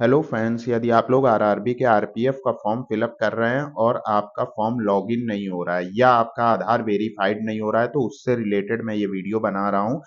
Hello friends, यदि आप लोग आरआरबी के आरपीएफ का फॉर्म फिलअप कर रहे हैं और आपका फॉर्म लॉगिन नहीं हो रहा है या आपका आधार वेरीफाइड नहीं हो रहा है तो उससे रिलेटेड मैं ये वीडियो बना रहा हूँ।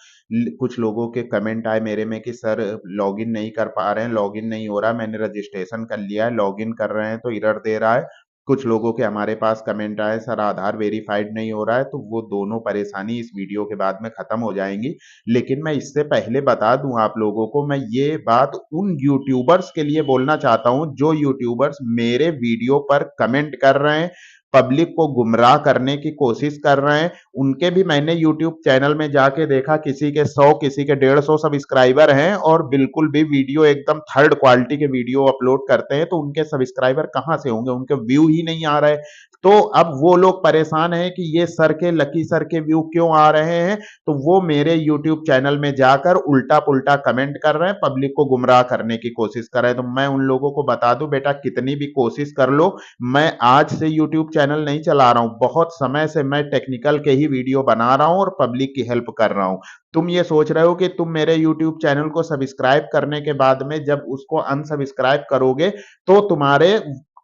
कुछ लोगों के कमेंट आए मेरे में कि सर लॉगिन नहीं कर पा रहे हैं, लॉगिन नहीं हो रहा है, मैंने रजिस्ट्रेशन कर लिया है, लॉगिन कर रहे हैं तो एरर दे रहा है। कुछ लोगों के हमारे पास कमेंट आए सर आधार वेरीफाइड नहीं हो रहा है, तो वो दोनों परेशानी इस वीडियो के बाद में खत्म हो जाएंगी। लेकिन मैं इससे पहले बता दूं आप लोगों को, मैं ये बात उन यूट्यूबर्स के लिए बोलना चाहता हूं जो यूट्यूबर्स मेरे वीडियो पर कमेंट कर रहे हैं, पब्लिक को गुमराह करने की कोशिश कर रहे हैं। उनके भी मैंने यूट्यूब चैनल में जाके देखा, किसी के 100 किसी के 150 सब्सक्राइबर हैं और बिल्कुल भी वीडियो एकदम थर्ड क्वालिटी के वीडियो अपलोड करते हैं, तो उनके सब्सक्राइबर कहां से होंगे, उनके व्यू ही नहीं आ रहे। तो अब वो लोग परेशान हैं कि ये सर के लकी सर के व्यू क्यों आ रहे हैं, तो वो मेरे YouTube चैनल में जाकर उल्टा पुल्टा कमेंट कर रहे हैं, पब्लिक को गुमराह करने की कोशिश कर रहे हैं। तो मैं उन लोगों को बता दूं, बेटा कितनी भी कोशिश कर लो, मैं आज से YouTube चैनल नहीं चला रहा हूं, बहुत समय से मैं टेक्निकल के ही वीडियो बना रहा हूं और पब्लिक की हेल्प कर रहा हूं। तुम ये सोच रहे हो कि तुम मेरे YouTube चैनल को सब्सक्राइब करने के बाद में जब उसको अनसब्सक्राइब करोगे तो तुम्हारे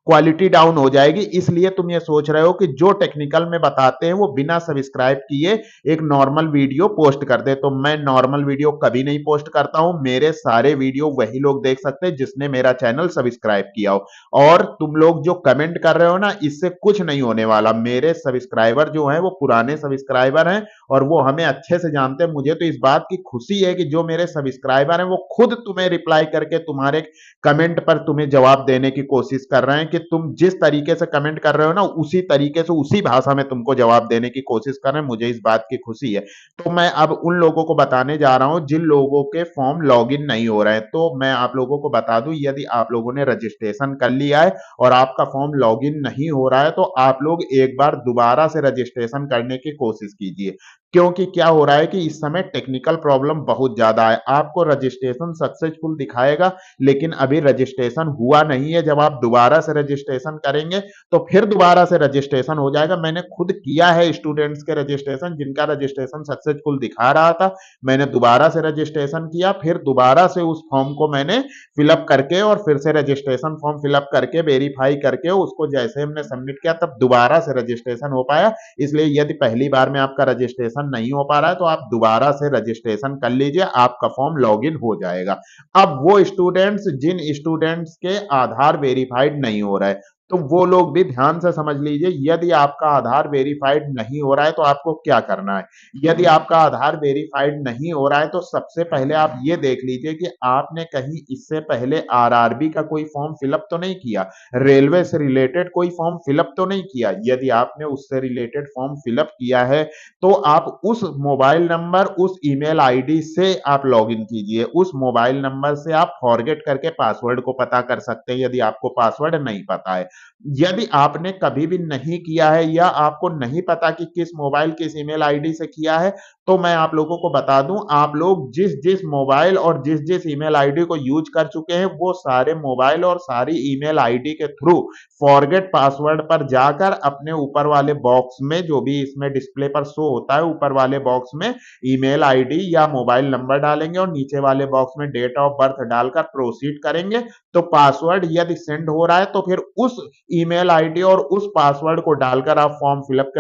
क्वालिटी डाउन हो जाएगी, इसलिए तुम ये सोच रहे हो कि जो टेक्निकल में बताते हैं वो बिना सब्सक्राइब किए एक नॉर्मल वीडियो पोस्ट कर दे। तो मैं नॉर्मल वीडियो कभी नहीं पोस्ट करता हूं, मेरे सारे वीडियो वही लोग देख सकते हैं जिसने मेरा चैनल सब्सक्राइब किया हो। और तुम लोग जो कमेंट कर रहे हो ना, इससे कुछ नहीं होने वाला। मेरे सब्सक्राइबर जो हैं वो पुराने सब्सक्राइबर हैं और वो हमें अच्छे से जानते हैं। मुझे तो इस बात की खुशी है कि जो मेरे सब्सक्राइबर हैं वो खुद तुम्हें रिप्लाई करके तुम्हारे कमेंट पर तुम्हें जवाब देने की कोशिश कर रहे हैं कि तुम जिस तरीके से कमेंट कर रहे हो ना, उसी तरीके से उसी भाषा में तुमको जवाब देने की कोशिश कर रहे हैं। मुझे इस बात की खुशी है। तो मैं अब उन लोगों को बताने जा रहा हूं जिन लोगों के फॉर्म लॉगिन नहीं हो रहे हैं। तो मैं आप लोगों को बता दूं, यदि आप लोगों ने रजिस्ट्रेशन कर लिया है और आपका फॉर्म लॉगिन नहीं हो रहा है तो आप लोग एक बार दोबारा से रजिस्ट्रेशन करने की कोशिश कीजिए। क्योंकि क्या हो रहा है कि इस समय टेक्निकल प्रॉब्लम बहुत ज्यादा है। आपको रजिस्ट्रेशन सक्सेसफुल दिखाएगा लेकिन अभी रजिस्ट्रेशन हुआ नहीं है। जब आप दोबारा से रजिस्ट्रेशन करेंगे तो फिर दोबारा से रजिस्ट्रेशन हो जाएगा। मैंने खुद किया है स्टूडेंट्स के रजिस्ट्रेशन, जिनका रजिस्ट्रेशन सक्सेसफुल दिखा रहा था, मैंने दोबारा से रजिस्ट्रेशन किया, फिर दोबारा से उस फॉर्म को मैंने फिलअप करके और फिर से रजिस्ट्रेशन फॉर्म फिलअप करके वेरीफाई करके उसको जैसे हमने सबमिट किया तब दोबारा से रजिस्ट्रेशन हो पाया। इसलिए यदि पहली बार में आपका रजिस्ट्रेशन नहीं हो पा रहा है तो आप दोबारा से रजिस्ट्रेशन कर लीजिए, आपका फॉर्म लॉगिन हो जाएगा। अब वो स्टूडेंट्स जिन स्टूडेंट्स के आधार वेरीफाइड नहीं हो रहा है, तो वो लोग भी ध्यान से समझ लीजिए, यदि आपका आधार वेरीफाइड नहीं हो रहा है तो आपको क्या करना है। यदि आपका आधार वेरीफाइड नहीं हो रहा है तो सबसे पहले आप ये देख लीजिए कि आपने कहीं इससे पहले आरआरबी का कोई फॉर्म फिलअप तो नहीं किया, रेलवे से रिलेटेड कोई फॉर्म फिलअप तो नहीं किया। यदि आपने उससे रिलेटेड फॉर्म फिलअप किया है तो आप उस मोबाइल नंबर उस ईमेल आईडी से आप लॉगिन कीजिए। उस मोबाइल नंबर से आप फॉरगेट करके पासवर्ड को पता कर सकते हैं यदि आपको पासवर्ड नहीं पता है। यदि आपने कभी भी नहीं किया है या आपको नहीं पता कि किस मोबाइल किस ईमेल आईडी से किया है, तो मैं आप लोगों को बता दूं, आप लोग जिस जिस मोबाइल और जिस जिस ईमेल आईडी को यूज कर चुके हैं वो सारे मोबाइल और सारी ईमेल आईडी के थ्रू फॉरगेट पासवर्ड पर जाकर अपने ऊपर वाले बॉक्स में, जो भी इसमें डिस्प्ले पर शो होता है, ऊपर वाले बॉक्स में ईमेल आईडी या मोबाइल नंबर डालेंगे और नीचे वाले बॉक्स में डेट ऑफ बर्थ डालकर प्रोसीड करेंगे। तो पासवर्ड यदि सेंड हो रहा है तो फिर उस ईमेल आईडी और उस पासवर्ड को डालकर आप फॉर्म फिलअप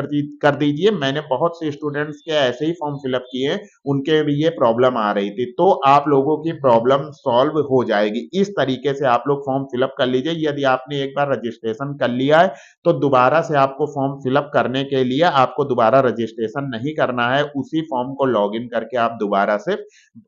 कर दीजिए। मैंने बहुत से स्टूडेंट्स के ऐसे ही फॉर्म फिलअप किए, उनके भी ये प्रॉब्लम आ रही थी। तो आप लोगों की प्रॉब्लम सॉल्व हो जाएगी। इस तरीके से आप लोग फॉर्म फिलअप कर लीजिए। यदि आपने एक बार रजिस्ट्रेशन कर लिया है तो दोबारा से आपको फॉर्म फिलअप करने के लिए आपको दोबारा रजिस्ट्रेशन नहीं करना है, उसी फॉर्म को लॉगिन करके आप दोबारा से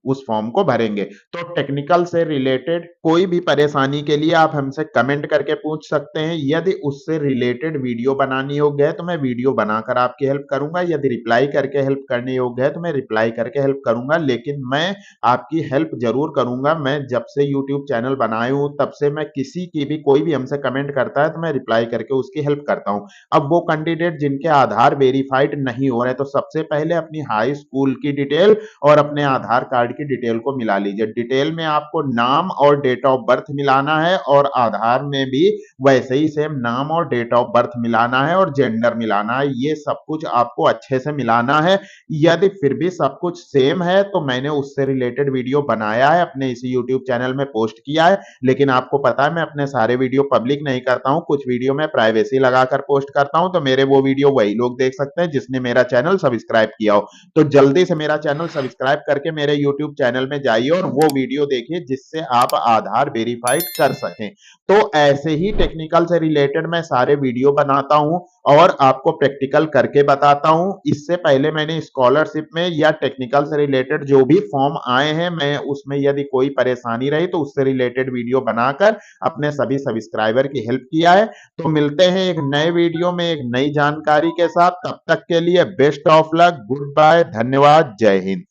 उस फॉर्म को भरेंगे। तो टेक्निकल से रिलेटेड कोई भी परेशानी के लिए आप हमसे कमेंट करके पूछ सकते हैं। यदि उससे रिलेटेड वीडियो बनानी योग्य है तो मैं वीडियो बनाकर आपकी हेल्प करूंगा, यदि रिप्लाई करके हेल्प करने योग्य है तो मैं रिप्लाई करके हेल्प करूंगा। लेकिन मैं आपकी हेल्प जरूर करूंगा। मैं जब से यूट्यूब चैनल बनाए हूं तब से मैं किसी की भी कोई भी हमसे कमेंट करता है तो मैं रिप्लाई करके उसकी हेल्प करता हूं। अब वो कैंडिडेट जिनके आधार वेरीफाइड नहीं हो रहे, तो सबसे पहले अपनी हाई स्कूल की डिटेल और अपने आधार कार्ड की डिटेल को मिला लीजिए। डिटेल में आपको नाम और डेट ऑफ बर्थ मिलाना है और आधार में भी वैसे ही सेम नाम और डेट ऑफ बर्थ मिलाना है और जेंडर मिलाना है। ये सब कुछ आपको अच्छे से मिलाना है। यदि फिर भी सब कुछ सेम है, तो मैंने उससे रिलेटेड वीडियो बनाया है, अपने इसी यूट्यूब चैनल में पोस्ट किया है। लेकिन आपको पता है मैं अपने सारे वीडियो पब्लिक नहीं करता हूं, कुछ वीडियो मैं प्राइवेसी लगाकर पोस्ट करता हूं, तो मेरे वो वीडियो वही लोग देख सकते हैं जिसने मेरा चैनल सब्सक्राइब किया हो। तो जल्दी से मेरा चैनल सब्सक्राइब करके मेरे यूट्यूब चैनल में जाइए और वो वीडियो देखिए जिससे आप आधार वेरीफाइड कर सकें। तो ऐसे ही टेक्निकल से रिलेटेड मैं सारे वीडियो बनाता हूं और आपको प्रैक्टिकल करके बताता हूं। इससे पहले मैंने स्कॉलरशिप में या टेक्निकल से रिलेटेड जो भी फॉर्म आए हैं, मैं उसमें यदि कोई परेशानी रही तो उससे रिलेटेड वीडियो बनाकर अपने सभी सब्सक्राइबर की हेल्प किया है। तो मिलते हैं एक नए वीडियो में एक नई जानकारी के साथ। तब तक के लिए best of luck, goodbye, धन्यवाद, जय हिंद।